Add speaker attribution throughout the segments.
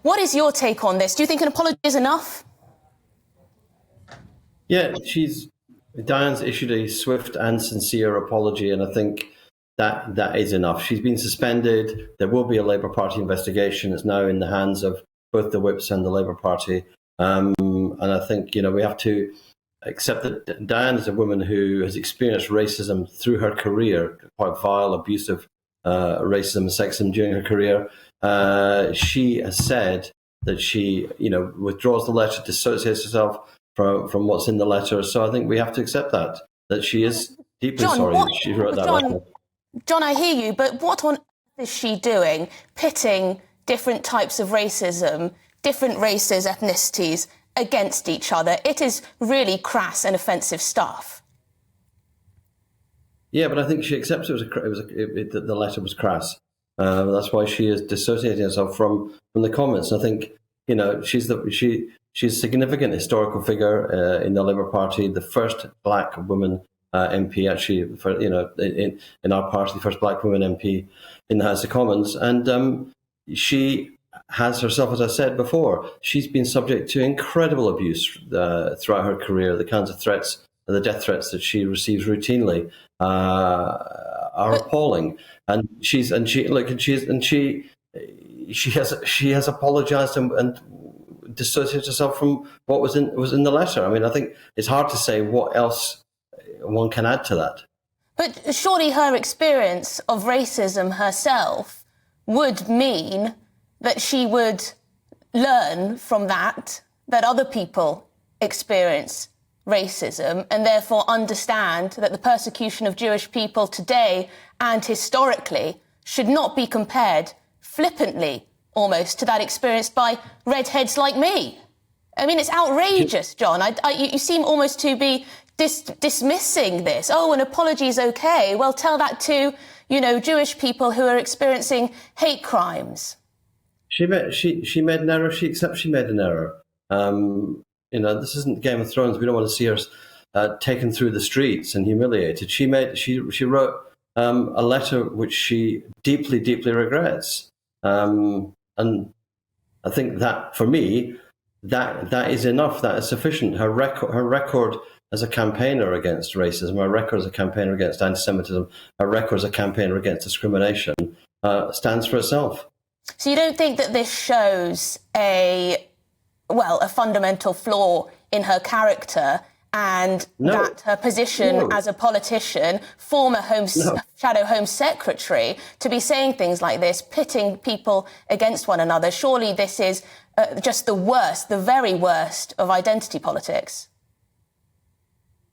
Speaker 1: What is your take on this? Do you think an apology is enough?
Speaker 2: Yeah, Diane's issued a swift and sincere apology, and I think that is enough. She's been suspended. There will be a Labour Party investigation. It's now in the hands of both the whips and the Labour Party. And I think, we have to accept that Diane is a woman who has experienced racism through her career, quite vile, abusive racism and sexism during her career. She has said that she, withdraws the letter, dissociates herself from what's in the letter. So I think we have to accept that she is deeply sorry that she wrote that letter.
Speaker 1: John, I hear you, but what on earth is she doing, pitting different types of racism, different races, ethnicities, against each other? It is really crass and offensive stuff.
Speaker 2: Yeah, but I think she accepts that the letter was crass. That's why she is dissociating herself from the comments. I think she's a significant historical figure in the Labour Party, the first black woman MP, actually, in our party, the first black woman MP in the House of Commons, and she has herself, as I said before, she's been subject to incredible abuse throughout her career. The kinds of threats, the death threats that she receives routinely are appalling. And she has apologised and dissociated herself from what was in the letter. I mean, I think it's hard to say what else one can add to that.
Speaker 1: But surely her experience of racism herself would mean that she would learn from that other people experience racism and therefore understand that the persecution of Jewish people today and historically should not be compared flippantly almost to that experienced by redheads like me. I mean, it's outrageous, John. You seem almost to be dismissing this. Oh, an apology is okay. Well, tell that to, Jewish people who are experiencing hate crimes.
Speaker 2: She made an error. She accepts she made an error. This isn't Game of Thrones. We don't want to see her taken through the streets and humiliated. She wrote a letter which she deeply, deeply regrets. And I think that, for me, that is enough. That is sufficient. Her record as a campaigner against racism, her record as a campaigner against anti-Semitism, her record as a campaigner against discrimination stands for itself.
Speaker 1: So you don't think that this shows a fundamental flaw in her character and that her position as a politician, former Shadow Home Secretary, to be saying things like this, pitting people against one another? Surely this is just the worst, the very worst of identity politics.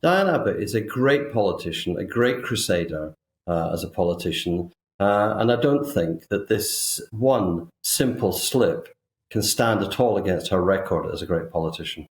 Speaker 2: Diane Abbott is a great politician, a great crusader as a politician. And I don't think that this one simple slip can stand at all against her record as a great politician.